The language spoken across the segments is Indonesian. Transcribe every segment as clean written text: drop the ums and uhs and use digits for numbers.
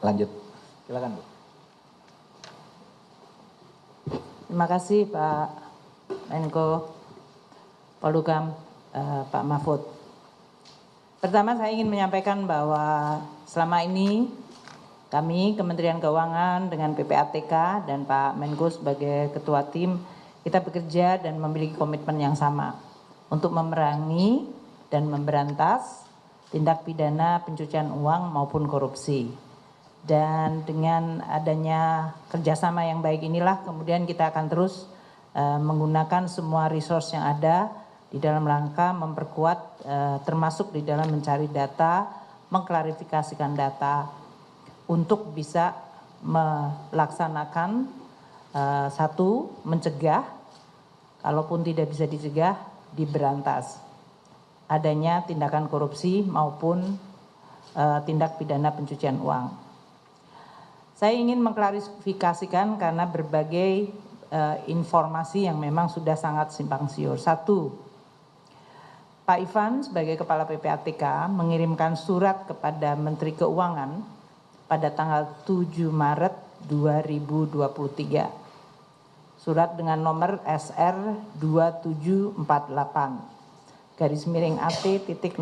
Lanjut, silakan Bu. Terima kasih Pak Menko Polhukam, Pak Mahfud. Pertama saya ingin menyampaikan bahwa selama ini kami Kementerian Keuangan dengan PPATK dan Pak Menko sebagai ketua tim, kita bekerja dan memiliki komitmen yang sama untuk memerangi dan memberantas tindak pidana pencucian uang maupun korupsi. Dan dengan adanya kerjasama yang baik inilah kemudian kita akan terus menggunakan semua resource yang ada di dalam rangka memperkuat termasuk di dalam mencari data, mengklarifikasikan data untuk bisa melaksanakan satu, mencegah, kalaupun tidak bisa dicegah, diberantas adanya tindakan korupsi maupun tindak pidana pencucian uang. Saya ingin mengklarifikasikan karena berbagai informasi yang memang sudah sangat simpang siur. Satu, Pak Ivan sebagai Kepala PPATK mengirimkan surat kepada Menteri Keuangan pada tanggal 7 Maret 2023. Surat dengan nomor SR 2748 garis miring AT.01.01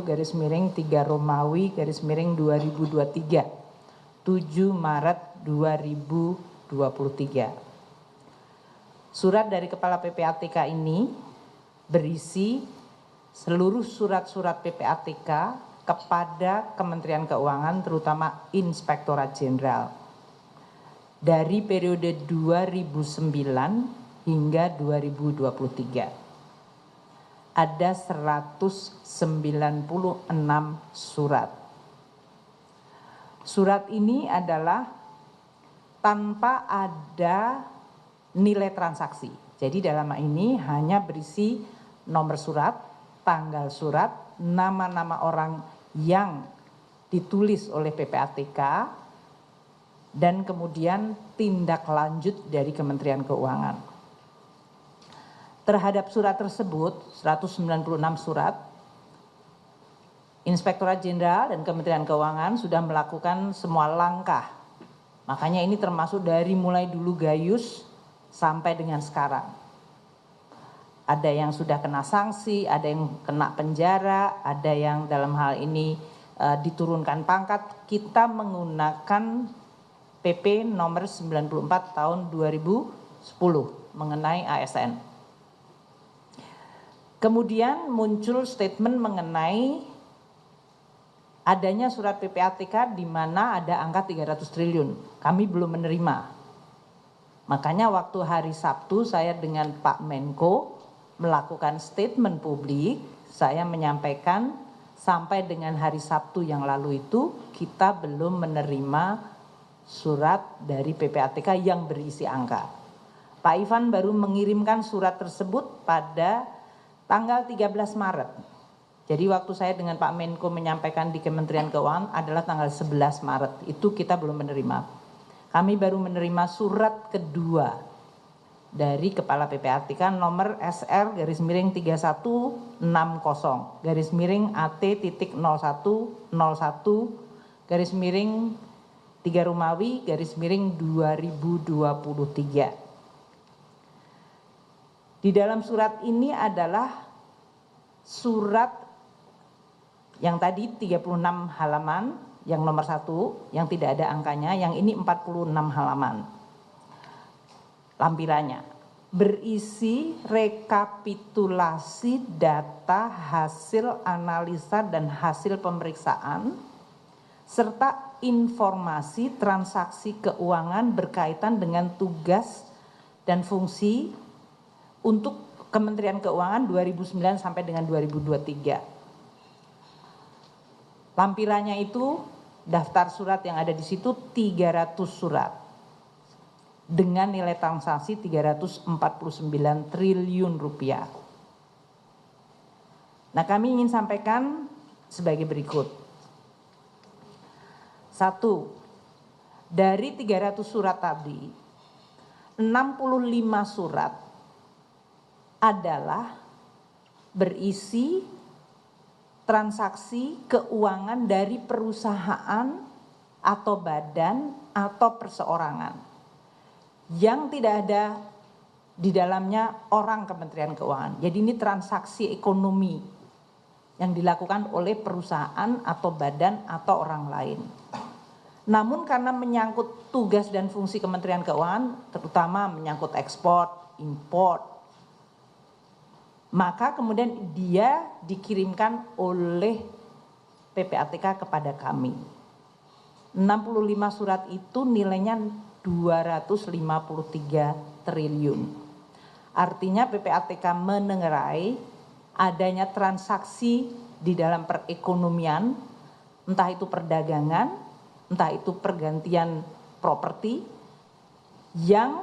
garis miring 3 Romawi garis miring 2023. 7 Maret 2023. Surat dari Kepala PPATK ini berisi seluruh surat-surat PPATK kepada Kementerian Keuangan terutama Inspektorat Jenderal dari periode 2009 hingga 2023. Ada 196 surat. Surat ini adalah tanpa ada nilai transaksi. Jadi dalam ini hanya berisi nomor surat, tanggal surat, nama-nama orang yang ditulis oleh PPATK, dan kemudian tindak lanjut dari Kementerian Keuangan. Terhadap surat tersebut, 196 surat, Inspektorat Jenderal dan Kementerian Keuangan sudah melakukan semua langkah. Makanya ini termasuk dari mulai dulu Gayus sampai dengan sekarang. Ada yang sudah kena sanksi, ada yang kena penjara, ada yang dalam hal ini diturunkan pangkat. Kita menggunakan PP nomor 94 tahun 2010 mengenai ASN. Kemudian muncul statement mengenai adanya surat PPATK di mana ada angka 300 triliun. Kami belum menerima. Makanya waktu hari Sabtu saya dengan Pak Menko melakukan statement publik, saya menyampaikan sampai dengan hari Sabtu yang lalu itu kita belum menerima surat dari PPATK yang berisi angka. Pak Ivan baru mengirimkan surat tersebut pada tanggal 13 Maret. Jadi waktu saya dengan Pak Menko menyampaikan di Kementerian Keuangan adalah tanggal 11 Maret. Itu kita belum menerima. Kami baru menerima surat kedua dari Kepala PPATK nomor SR garis miring 3160 garis miring AT.0101 garis miring 3 Romawi garis miring 2023. Di dalam surat ini adalah surat yang tadi 36 halaman, yang nomor 1, yang tidak ada angkanya, yang ini 46 halaman. Lampirannya berisi rekapitulasi data hasil analisa dan hasil pemeriksaan, serta informasi transaksi keuangan berkaitan dengan tugas dan fungsi untuk Kementerian Keuangan 2009 sampai dengan 2023. Lampirannya itu daftar surat yang ada di situ 300 surat dengan nilai transaksi 349 triliun rupiah. Nah, kami ingin sampaikan sebagai berikut. 1, dari 300 surat tadi, 65 surat adalah berisi transaksi keuangan dari perusahaan atau badan atau perseorangan yang tidak ada di dalamnya orang Kementerian Keuangan. Jadi ini transaksi ekonomi yang dilakukan oleh perusahaan atau badan atau orang lain. Namun karena menyangkut tugas dan fungsi Kementerian Keuangan, terutama menyangkut ekspor, import, maka kemudian dia dikirimkan oleh PPATK kepada kami. 65 surat itu nilainya 253 triliun. Artinya PPATK menengarai adanya transaksi di dalam perekonomian, entah itu perdagangan, entah itu pergantian properti, yang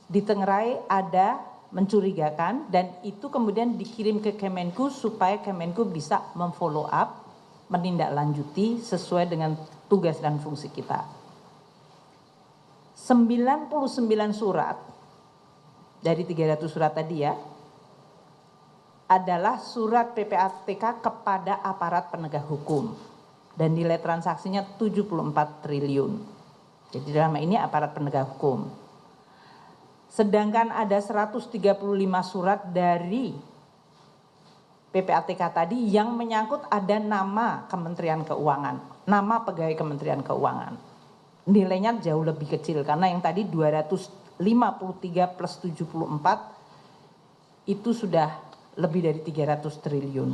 ditengarai ada mencurigakan, dan itu kemudian dikirim ke Kemenku supaya Kemenku bisa memfollow up, menindaklanjuti sesuai dengan tugas dan fungsi kita. 99 surat dari 300 surat tadi ya, adalah surat PPATK kepada aparat penegak hukum dan nilai transaksinya 74 triliun. Jadi dalam ini aparat penegak hukum. Sedangkan ada 135 surat dari PPATK tadi yang menyangkut ada nama Kementerian Keuangan, nama pegawai Kementerian Keuangan. Nilainya jauh lebih kecil karena yang tadi 253 plus 74 itu sudah lebih dari 300 triliun.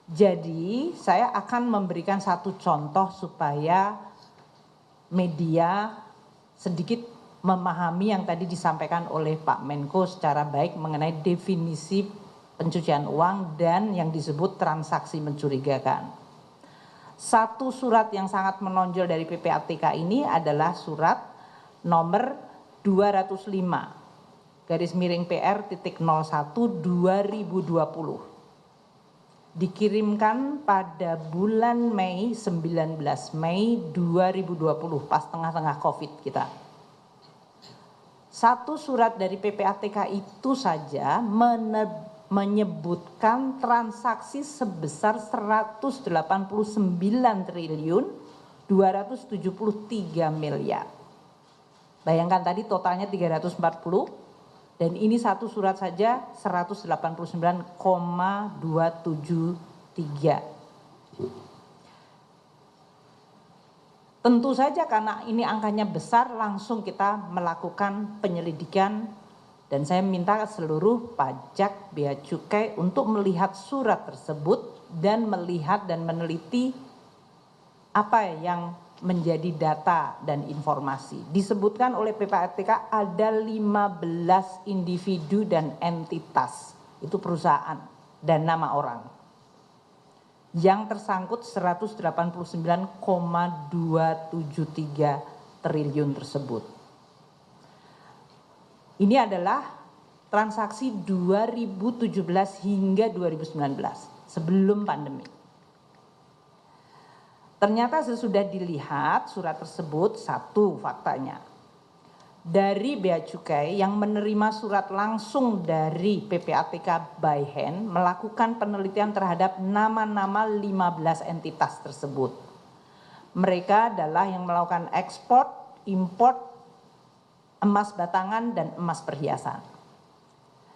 Jadi saya akan memberikan satu contoh supaya media sedikit memahami yang tadi disampaikan oleh Pak Menko secara baik mengenai definisi pencucian uang dan yang disebut transaksi mencurigakan. Satu surat yang sangat menonjol dari PPATK ini adalah surat nomor 205/PR.01/2020. Dikirimkan pada bulan Mei, 19 Mei 2020, pas tengah-tengah COVID kita. Satu surat dari PPATK itu saja menyebutkan transaksi sebesar 189 triliun 273 miliar. Bayangkan tadi totalnya 340 dan ini satu surat saja 189,273. Tentu saja karena ini angkanya besar langsung kita melakukan penyelidikan dan saya minta seluruh pajak, bea cukai untuk melihat surat tersebut dan melihat dan meneliti apa yang menjadi data dan informasi. Disebutkan oleh PPATK ada 15 individu dan entitas, itu perusahaan dan nama orang, yang tersangkut 189,273 triliun tersebut. Ini adalah transaksi 2017 hingga 2019, sebelum pandemi. Ternyata sesudah dilihat surat tersebut, satu faktanya. Dari Bea Cukai yang menerima surat langsung dari PPATK by hand melakukan penelitian terhadap nama-nama 15 entitas tersebut. Mereka adalah yang melakukan ekspor, import, emas batangan dan emas perhiasan.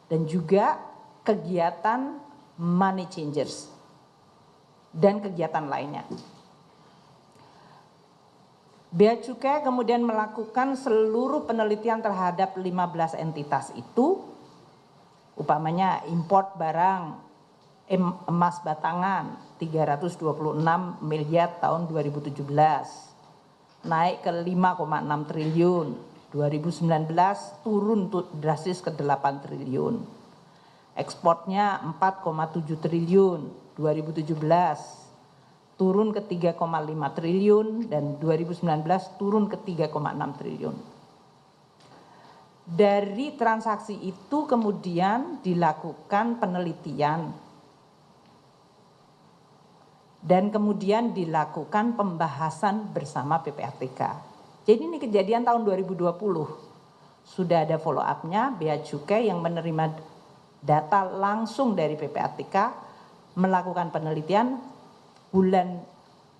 Dan juga kegiatan money changers dan kegiatan lainnya. Bea Cukai kemudian melakukan seluruh penelitian terhadap 15 entitas itu, upamanya import barang emas batangan 326 miliar tahun 2017, naik ke 5,6 triliun, 2019 turun drastis ke 8 triliun. Ekspornya 4,7 triliun, 2017 turun ke 3,5 triliun dan 2019 turun ke 3,6 triliun. Dari transaksi itu kemudian dilakukan penelitian dan kemudian dilakukan pembahasan bersama PPATK. Jadi ini kejadian tahun 2020. Sudah ada follow up-nya, Bea Cukai yang menerima data langsung dari PPATK melakukan penelitian bulan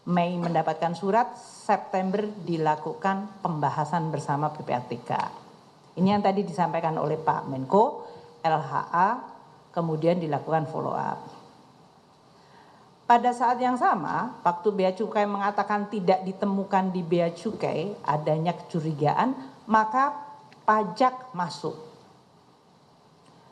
Mei mendapatkan surat, September dilakukan pembahasan bersama PPATK. Ini yang tadi disampaikan oleh Pak Menko, LHA, kemudian dilakukan follow up. Pada saat yang sama, waktu Bea Cukai mengatakan tidak ditemukan di Bea Cukai adanya kecurigaan, maka pajak masuk.